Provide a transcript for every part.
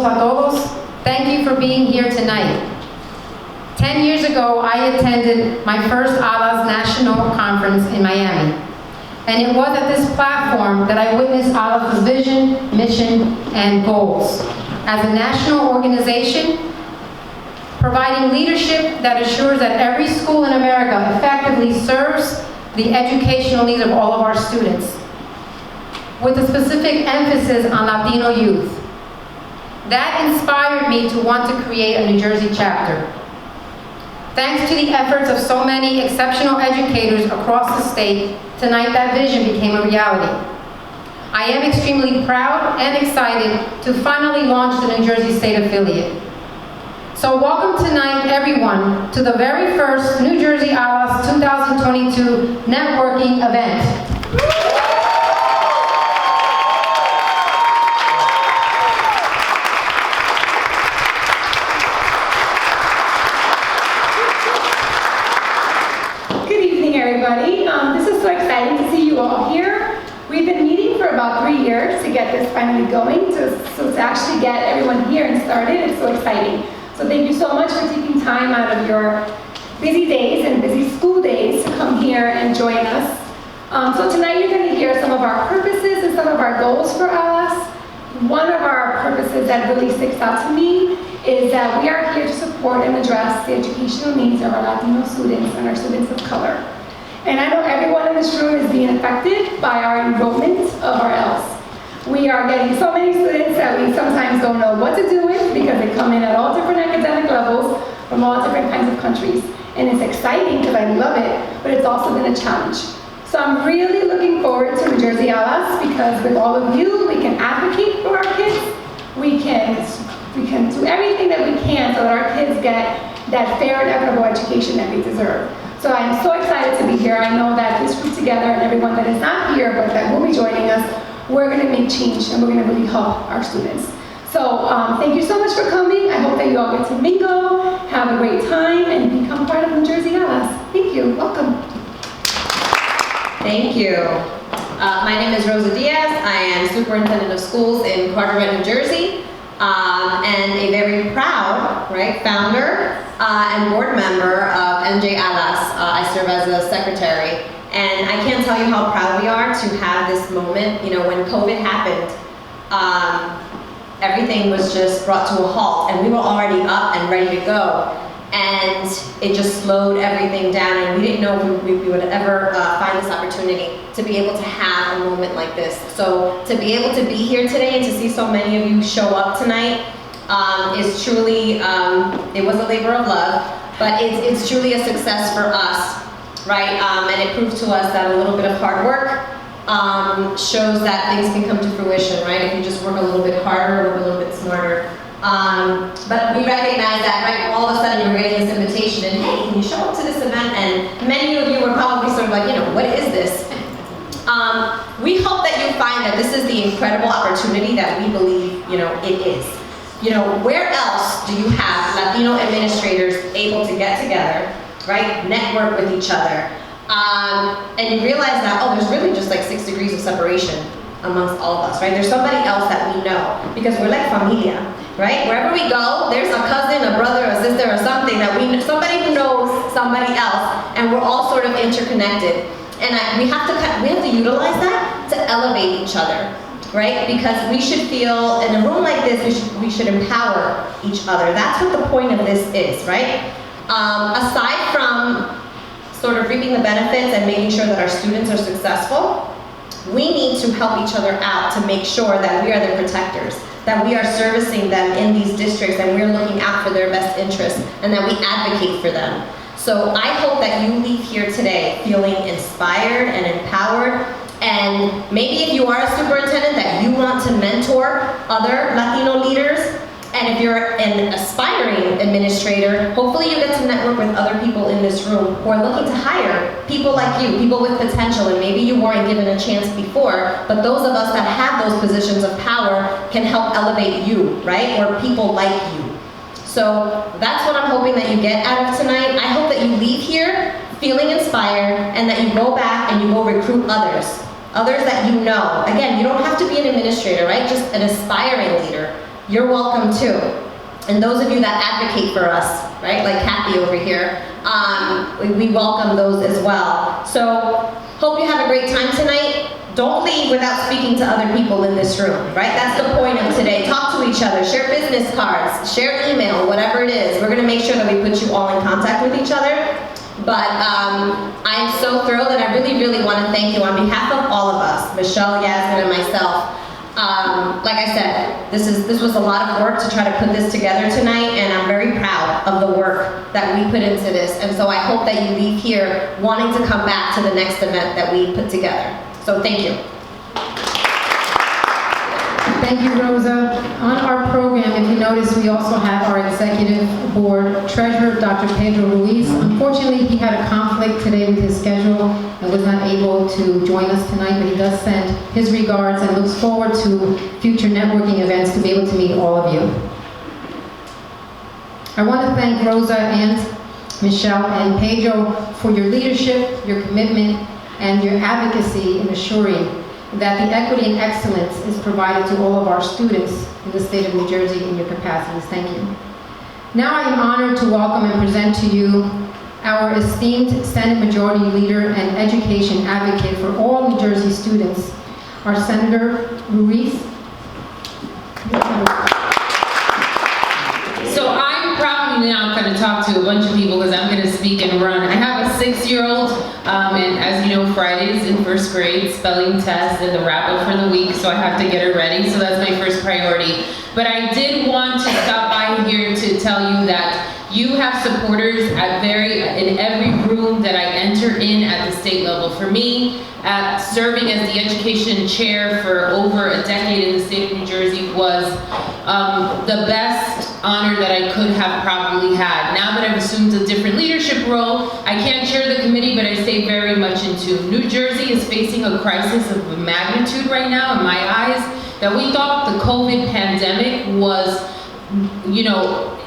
a todos. Thank you for being here tonight. 10 years ago, I attended my first ALAS National Conference in Miami. And it was at this platform that I witnessed ALAS' vision, mission, and goals. As a national organization, providing leadership that assures that every school in America effectively serves the educational needs of all of our students, with a specific emphasis on Latino youth. That inspired me to want to create a New Jersey chapter. Thanks to the efforts of so many exceptional educators across the state, tonight that vision became a reality. I am extremely proud and excited to finally launch the New Jersey State affiliate. So welcome tonight, everyone, to the very first New Jersey ALAS 2022 networking event. Everybody. This is so exciting to see you all here. We've been meeting for about 3 years to get this finally going, so to actually get everyone here and started, it's so exciting. So thank you so much for taking time out of your busy days and busy school days to come here and join us. So tonight you're going to hear some of our purposes and some of our goals for ALAS. One of our purposes that really sticks out to me is that we are here to support and address the educational needs of our Latino students and our students of color. And I know everyone in this room is being affected by our enrollment of our Ls. We are getting so many students that we sometimes don't know what to do with because they come in at all different academic levels from all different kinds of countries. And it's exciting because I love it, but it's also been a challenge. So I'm really looking forward to New Jersey ALAS because with all of you, we can advocate for our kids. We can do everything that we can so that our kids get that fair and equitable education that they deserve. So I'm so excited to be here. I know that this group together and everyone that is not here but that will be joining us, we're going to make change and we're going to really help our students. So thank you so much for coming. I hope that you all get to mingle, have a great time, and become part of New Jersey ALAS. Thank you. Welcome. Thank you. My name is Rosa Diaz. I am Superintendent of Schools in Carteret, New Jersey, and a very proud, founder and board member of NJALAS. I serve as a secretary, and I can't tell you how proud we are to have this moment. You know, when COVID happened, everything was just brought to a halt, and we were already up and ready to go. And it just slowed everything down, and we didn't know if we would ever find this opportunity to be able to have a moment like this. So to be able to be here today and to see so many of you show up tonight is truly, it was a labor of love, but it's truly a success for us, right? And it proves to us that a little bit of hard work shows that things can come to fruition, right? If you just work a little bit harder, work a little bit smarter. But we recognize that, right, all of a sudden you're getting this invitation and, hey, can you show up to this event? And many of you were probably sort of like, what is this? We hope that you find that this is the incredible opportunity that we believe, it is. Where else do you have Latino administrators able to get together, right, network with each other, and you realize that, there's really just like 6 degrees of separation amongst all of us, right? There's somebody else that we know, because we're like familia, right? Wherever we go, there's a cousin, a brother, a sister, or something that somebody who knows somebody else, and we're all sort of interconnected. And we have to utilize that to elevate each other, right? Because we should feel, in a room like this, we should empower each other. That's what the point of this is, right? Aside from sort of reaping the benefits and making sure that our students are successful, we need to help each other out to make sure that we are the protectors, that we are servicing them in these districts, and we're looking out for their best interests, and that we advocate for them. So I hope that you leave here today feeling inspired and empowered, and maybe if you are a superintendent that you want to mentor other Latino leaders, and if you're an aspiring administrator, hopefully you get to network with other people in this room who are looking to hire people like you, people with potential, and maybe you weren't given a chance before, but those of us that have those positions of power can help elevate you, right? Or people like you. So that's what I'm hoping that you get out of tonight. I hope that you leave here feeling inspired, and that you go back and you go recruit others that you know. Again, you don't have to be an administrator, right? Just an aspiring leader. you're welcome too. And those of you that advocate for us, right, like Kathy over here, we welcome those as well. So, hope you have a great time tonight. Don't leave without speaking to other people in this room, right? That's the point of today. Talk to each other, share business cards, share email, whatever it is. We're gonna make sure that we put you all in contact with each other. But I'm so thrilled, and I really, really wanna thank you on behalf of all of us, Michelle, Yasmin, and myself. Like I said, this was a lot of work to try to put this together tonight, and I'm very proud of the work that we put into this. And so I hope that you leave here wanting to come back to the next event that we put together. So thank you. Thank you, Rosa. On our program, if you notice, we also have our executive board treasurer, Dr. Pedro Ruiz. Unfortunately, he had a conflict today with his schedule and was not able to join us tonight, but he does send his regards and looks forward to future networking events to be able to meet all of you. I want to thank Rosa and Michelle and Pedro for your leadership, your commitment, and your advocacy in assuring that the equity and excellence is provided to all of our students in the state of New Jersey in your capacities. Thank you. Now I am honored to welcome and present to you our esteemed Senate Majority Leader and Education Advocate for all New Jersey students, our Senator Ruiz. So I'm probably not going to talk to a bunch of people because I'm going to speak and run. I have a 6-year-old, and as you know, Friday's in first grade, spelling test and the wrap-up for the week, so I have to get her ready, so that's my first priority. But I did want to stop by here to tell you that you have supporters in every room that I enter in at the state level. For me, serving as the education chair for over a decade in the state of New Jersey was the best honor that I could have probably had. Now that I've assumed a different leadership role, I can't chair the committee, but I stay very much in tune. New Jersey is facing a crisis of a magnitude right now, in my eyes, that we thought the COVID pandemic was,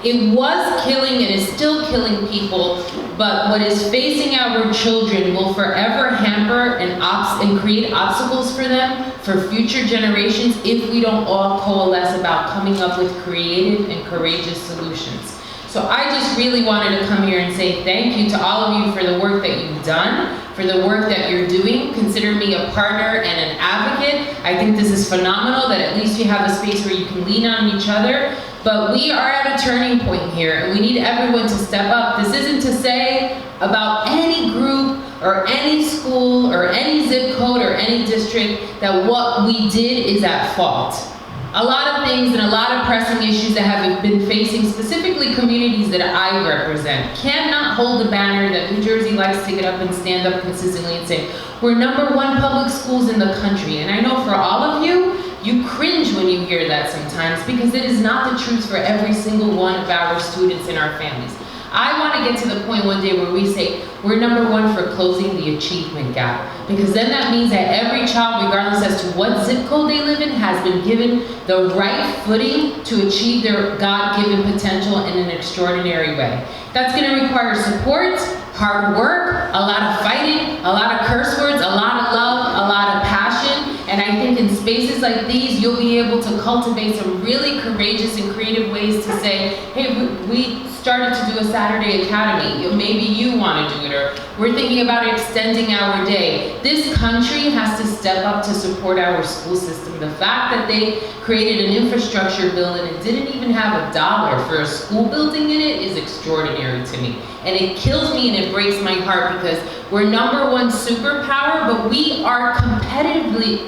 it was killing and is still killing people, but what is facing our children will forever hamper and create obstacles for them for future generations if we don't all coalesce about coming up with creative and courageous solutions. So I just really wanted to come here and say thank you to all of you for the work that you've done, for the work that you're doing. Consider me a partner and an advocate. I think this is phenomenal that at least you have a space where you can lean on each other. But we are at a turning point here, and we need everyone to step up. This isn't to say about any group or any school or any zip code or any district that what we did is at fault. A lot of things and a lot of pressing issues that have been facing specifically communities that I represent cannot hold the banner that New Jersey likes to get up and stand up consistently and say, we're #1 public schools in the country. And I know for all of you, you cringe when you hear that sometimes because it is not the truth for every single one of our students and our families. I want to get to the point one day where we say, we're #1 for closing the achievement gap. Because then that means that every child, regardless as to what zip code they live in, has been given the right footing to achieve their God-given potential in an extraordinary way. That's going to require support, hard work, a lot of fighting, a lot of curse words, a lot of love, a lot of passion. And I think in spaces like these, you'll be able to cultivate some really courageous and creative ways to say, hey, we started to do a Saturday Academy. Maybe you want to do it, or we're thinking about extending our day. This country has to step up to support our school system. The fact that they created an infrastructure bill and it didn't even have $1 for a school building in it is extraordinary to me. And it kills me and it breaks my heart because we're #1 superpower, but we are competitively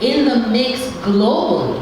in the mix globally.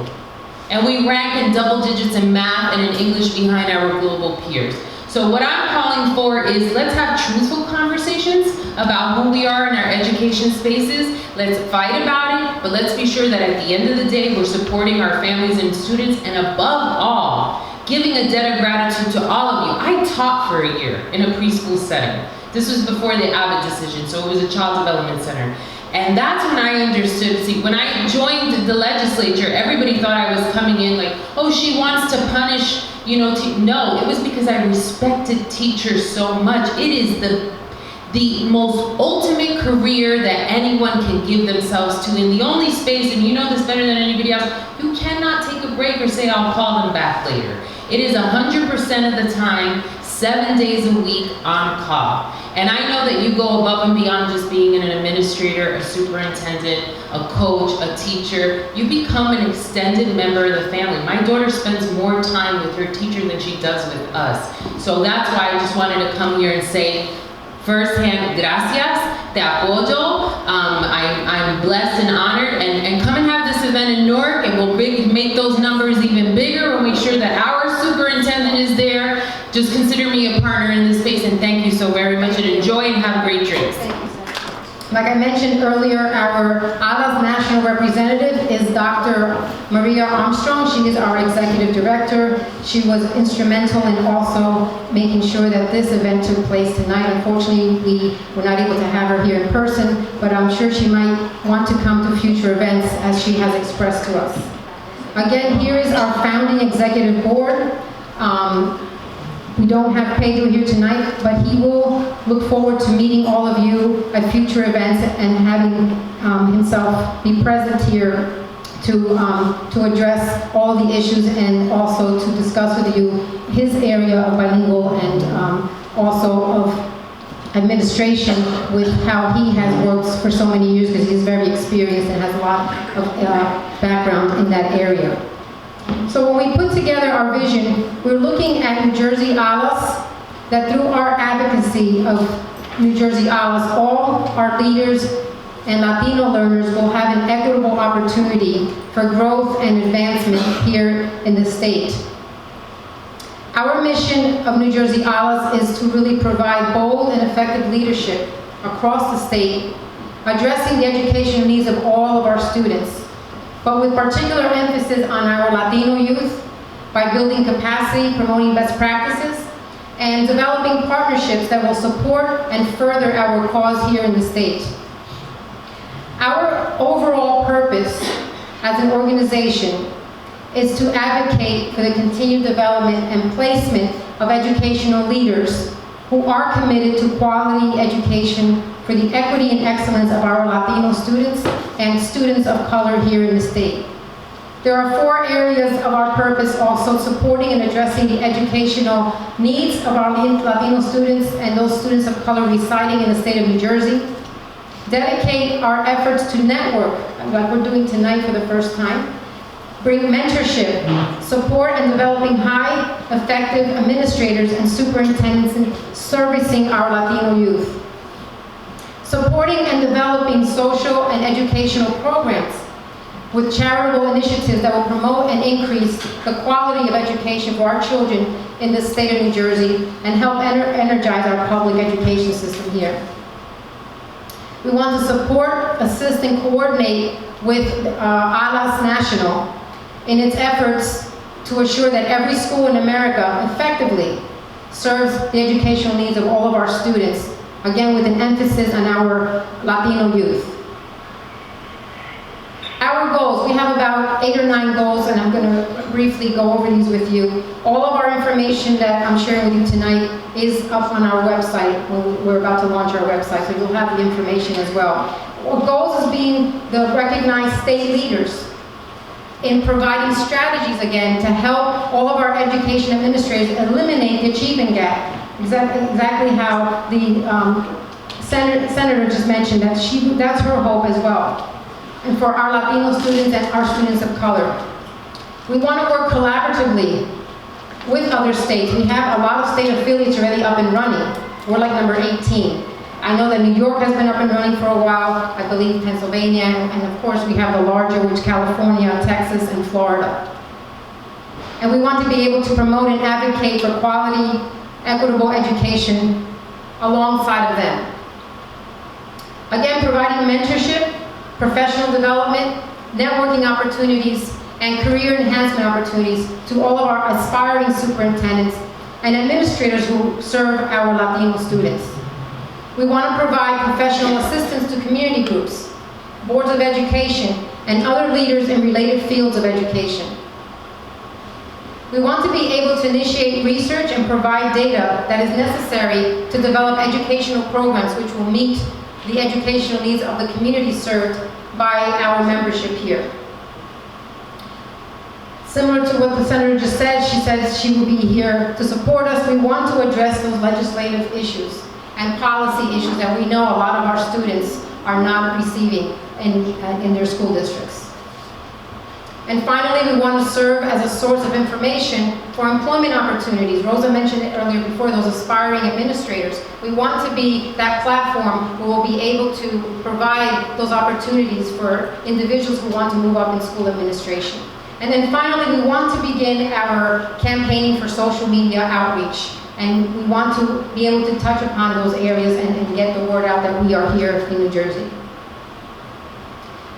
And we rank in double digits in math and in English behind our global peers. So what I'm calling for is let's have truthful conversations about who we are in our education spaces. Let's fight about it, but let's be sure that at the end of the day, we're supporting our families and students, and above all, giving a debt of gratitude to all of you. I taught for a year in a preschool setting. This was before the Abbott decision, so it was a child development center. And that's when I understood, see, when I joined the legislature, everybody thought I was coming in like, oh, she wants to punish, no, it was because I respected teachers so much. It is the most ultimate career that anyone can give themselves to, in the only space, and you know this better than anybody else, you cannot take a break or say, I'll call them back later. It is 100% of the time, 7 days a week on call. And I know that you go above and beyond just being an administrator, a superintendent, a coach, a teacher. You become an extended member of the family. My daughter spends more time with her teacher than she does with us. So that's why I just wanted to come here and say, firsthand, gracias, te apoyo. I'm blessed and honored, and come and have this event in Newark, and we'll make those numbers even bigger. We'll make sure that our superintendent is there. Just consider me a partner in this space, and thank you so very much, and enjoy and have great drinks. Like I mentioned earlier, our ALAS national representative is Dr. Maria Armstrong. She is our executive director. She was instrumental in also making sure that this event took place tonight. Unfortunately, we were not able to have her here in person, but I'm sure she might want to come to future events as she has expressed to us. Again, here is our founding executive board. We don't have Pedro here tonight, but he will look forward to meeting all of you at future events and having himself be present here to address all the issues and also to discuss with you his area of bilingual and also of administration with how he has worked for so many years, because he's very experienced and has a lot of background in that area. So when we put together our vision, we're looking at New Jersey ALAS, that through our advocacy of New Jersey ALAS, all our leaders and Latino learners will have an equitable opportunity for growth and advancement here in the state. Our mission of New Jersey ALAS is to really provide bold and effective leadership across the state, addressing the educational needs of all of our students, but with particular emphasis on our Latino youth by building capacity, promoting best practices, and developing partnerships that will support and further our cause here in the state. Our overall purpose as an organization is to advocate for the continued development and placement of educational leaders who are committed to quality education for the equity and excellence of our Latino students and students of color here in the state. There are 4 areas of our purpose also: supporting and addressing the educational needs of our Latino students and those students of color residing in the state of New Jersey. Dedicate our efforts to network, like we're doing tonight for the first time. Bring mentorship, support and developing high effective administrators and superintendents in servicing our Latino youth. Supporting and developing social and educational programs with charitable initiatives that will promote and increase the quality of education for our children in the state of New Jersey and help energize our public education system here. We want to support, assist, and coordinate with ALAS National in its efforts to assure that every school in America effectively serves the educational needs of all of our students, again with an emphasis on our Latino youth. Our goals, we have about 8 or 9 goals, and I'm going to briefly go over these with you. All of our information that I'm sharing with you tonight is up on our website. We're about to launch our website, so you'll have the information as well. Our goals is being the recognized state leaders in providing strategies, again, to help all of our education administrators eliminate the achievement gap. Exactly how the senator just mentioned, that's her hope as well. And for our Latino students and our students of color. We want to work collaboratively with other states. We have a lot of state affiliates already up and running. We're like number 18. I know that New York has been up and running for a while, I believe Pennsylvania, and of course we have the larger, which California, Texas, and Florida. And we want to be able to promote and advocate for quality, equitable education alongside of them. Again, providing mentorship, professional development, networking opportunities, and career enhancement opportunities to all of our aspiring superintendents and administrators who serve our Latino students. We want to provide professional assistance to community groups, boards of education, and other leaders in related fields of education. We want to be able to initiate research and provide data that is necessary to develop educational programs which will meet the educational needs of the community served by our membership here. Similar to what the Senator just said, she says she will be here to support us. We want to address those legislative issues and policy issues that we know a lot of our students are not receiving in their school districts. And finally, we want to serve as a source of information for employment opportunities. Rosa mentioned it earlier before, those aspiring administrators. We want to be that platform who will be able to provide those opportunities for individuals who want to move up in school administration. And then finally, we want to begin our campaigning for social media outreach. And we want to be able to touch upon those areas and get the word out that we are here in New Jersey.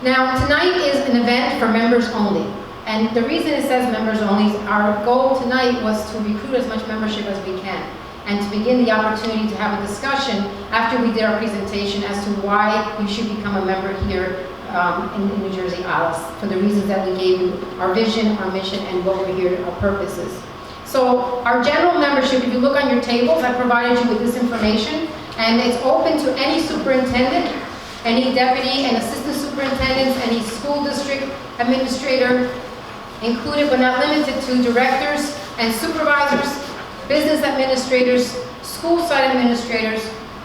Now, tonight is an event for members only. And the reason it says members only is our goal tonight was to recruit as much membership as we can and to begin the opportunity to have a discussion after we did our presentation as to why you should become a member here in New Jersey ALAS, for the reasons that we gave you, our vision, our mission, and what we're here, our purposes. So our general membership, if you look on your tables, I provided you with this information, and it's open to any superintendent, any deputy and assistant superintendents, any school district administrator, included but not limited to directors and supervisors, business administrators, school site administrators,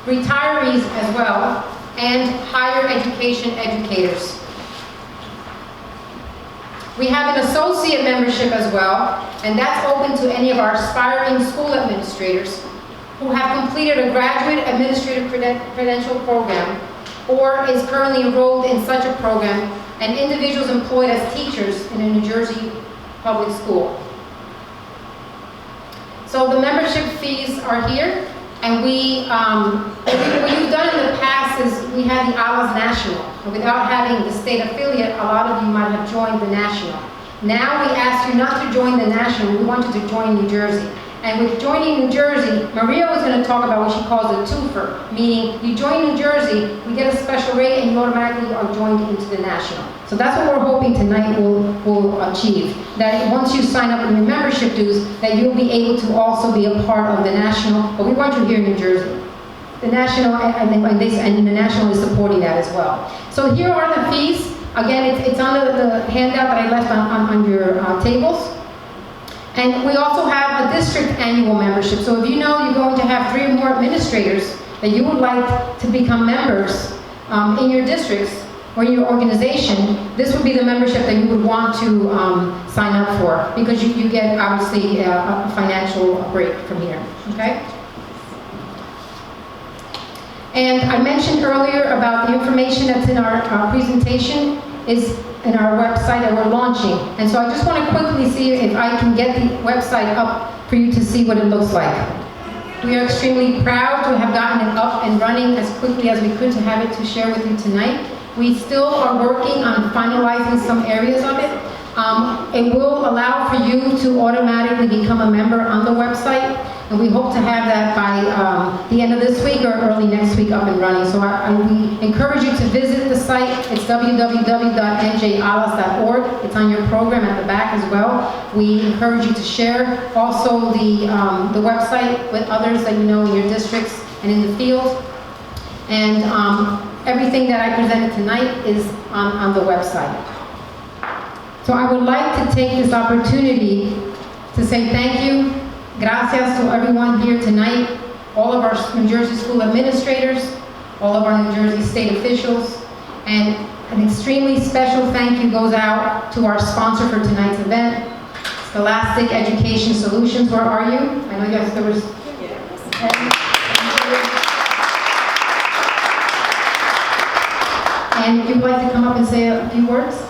retirees as well, and higher education educators. We have an associate membership as well, and that's open to any of our aspiring school administrators who have completed a graduate administrative credential program or is currently enrolled in such a program, and individuals employed as teachers in a New Jersey public school. So the membership fees are here, and what you've done in the past is we had the ALAS National. And without having the state affiliate, a lot of you might have joined the National. Now we ask you not to join the National, we want you to join New Jersey. And with joining New Jersey, Maria was going to talk about what she calls a twofer, meaning you join New Jersey, we get a special rate, and you automatically are joined into the National. So that's what we're hoping tonight will achieve. That once you sign up in your membership dues, that you'll be able to also be a part of the National, but we want you here in New Jersey. The National, and the National is supporting that as well. So here are the fees. Again, it's on the handout that I left on your tables. And we also have a district annual membership. So if you know you're going to have 3 or more administrators that you would like to become members in your districts or in your organization, this would be the membership that you would want to sign up for, because you get obviously a financial break from here, okay? And I mentioned earlier about the information that's in our presentation is in our website that we're launching. And so I just want to quickly see if I can get the website up for you to see what it looks like. We are extremely proud to have gotten it up and running as quickly as we could to have it to share with you tonight. We still are working on finalizing some areas of it. It will allow for you to automatically become a member on the website, and we hope to have that by the end of this week or early next week up and running. So we encourage you to visit the site. It's www.njalas.org. It's on your program at the back as well. We encourage you to share also the website with others that you know in your districts and in the field. And everything that I presented tonight is on the website. So I would like to take this opportunity to say thank you, gracias to everyone here tonight, all of our New Jersey school administrators, all of our New Jersey state officials, and an extremely special thank you goes out to our sponsor for tonight's event, Scholastic Education Solutions. Where are you? I know you guys, there was... And you'd like to come up and say a few words?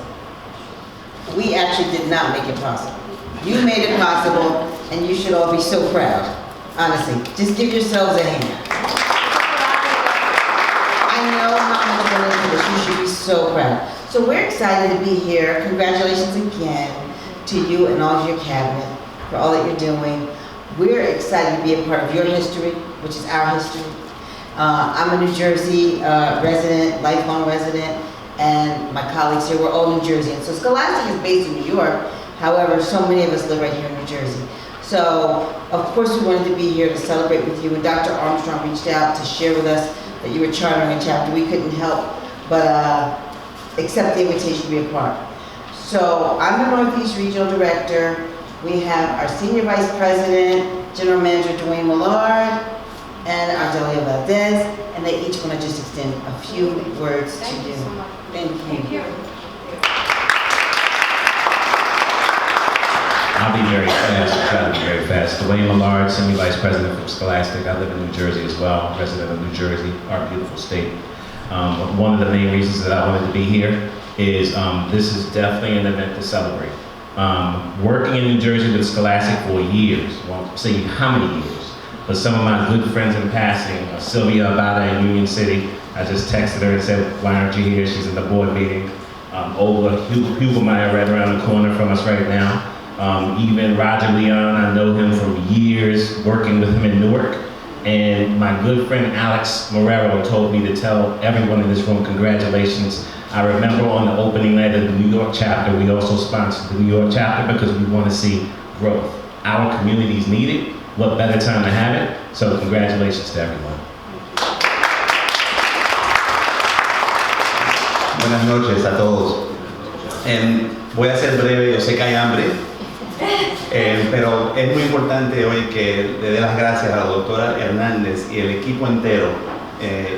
We actually did not make it possible. You made it possible, and you should all be so proud. Honestly, just give yourselves a hand. I know how much went into this. You should be so proud. So we're excited to be here. Congratulations again to you and all of your cabinet for all that you're doing. We're excited to be a part of your history, which is our history. I'm a New Jersey resident, lifelong resident, and my colleagues here, we're all New Jersey. And so Scholastic is based in New York, However, so many of us live right here in New Jersey. So, of course, we wanted to be here to celebrate with you. When Dr. Armstrong reached out to share with us that you were chartering a chapter, we couldn't help but accept the invitation to be a part. So, I'm the Northeast Regional Director. We have our Senior Vice President, General Manager Dwayne Millard, and Angelia Valdez, and they each want to just extend a few words to you. Thank you. I'll be very fast, I'll try to be very fast. Dwayne Millard, Senior Vice President from Scholastic. I live in New Jersey as well, resident of New Jersey, our beautiful state. One of the main reasons that I wanted to be here is this is definitely an event to celebrate. Working in New Jersey with Scholastic for years, won't say how many years, but some of my good friends in passing, Sylvia Abada in Union City, I just texted her and said, why aren't you here? She's in the board meeting. Olga Hubermeyer right around the corner from us right now. Even Roger Leon, I know him from years working with him in Newark. And my good friend Alex Morero told me to tell everyone in this room congratulations. I remember on the opening night of the New York chapter, we also sponsored the New York chapter because we want to see growth. Our communities need it. What better time to have it? So congratulations to everyone. Buenas noches a todos. Voy a ser breve, yo sé que hay hambre, pero es muy importante hoy que le dé las gracias a la doctora Hernández y el equipo entero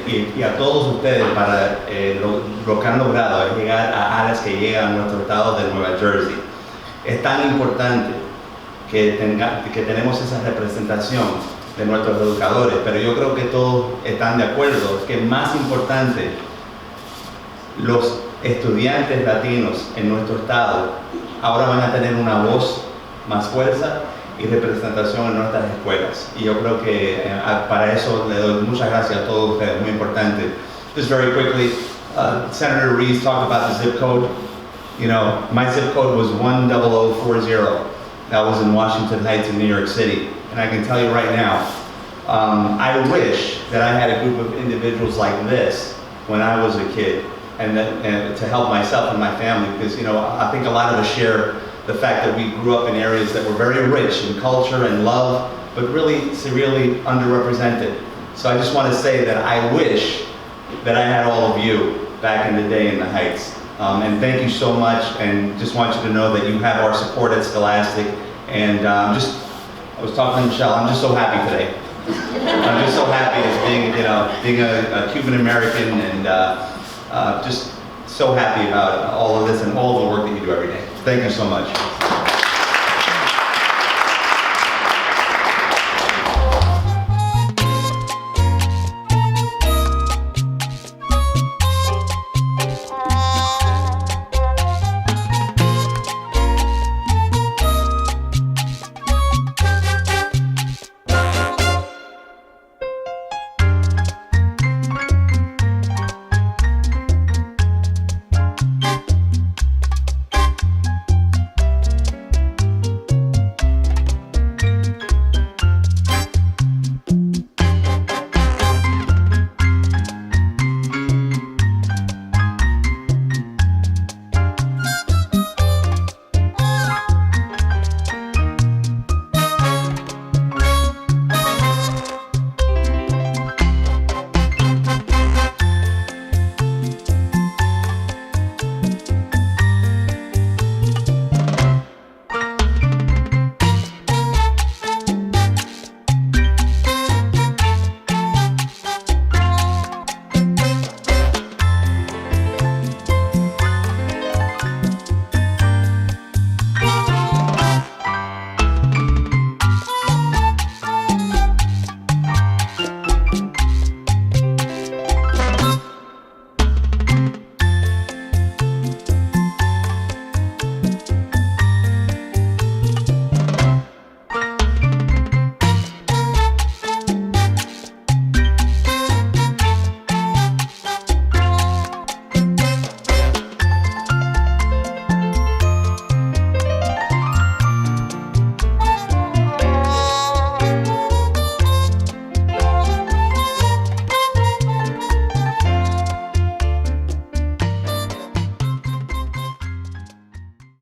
y a todos ustedes para lo que han logrado es llegar a áreas que llegan a nuestro estado de Nueva Jersey. Es tan importante que tenemos esa representación de nuestros educadores, pero yo creo que todos están de acuerdo que más importante, los estudiantes latinos en nuestro estado ahora van a tener una voz, más fuerza y representación en nuestras escuelas. Y yo creo que para eso le doy muchas gracias a todos ustedes, muy importante. Just very quickly, Senator Ruiz talked about the zip code. You know, my zip code was 10040. That was in Washington Heights in New York City. And I can tell you right now, I wish that I had a group of individuals like this when I was a kid, and to help myself and my family, because I think a lot of us share the fact that we grew up in areas that were very rich in culture and love, but really severely underrepresented. So I just want to say that I wish that I had all of you back in the day in the Heights. And thank you so much, and just want you to know that you have our support at Scholastic. And I was talking to Michelle, I'm just so happy today. I'm just so happy as being a Cuban American, and just so happy about all of this and all the work that you do every day. Thank you so much.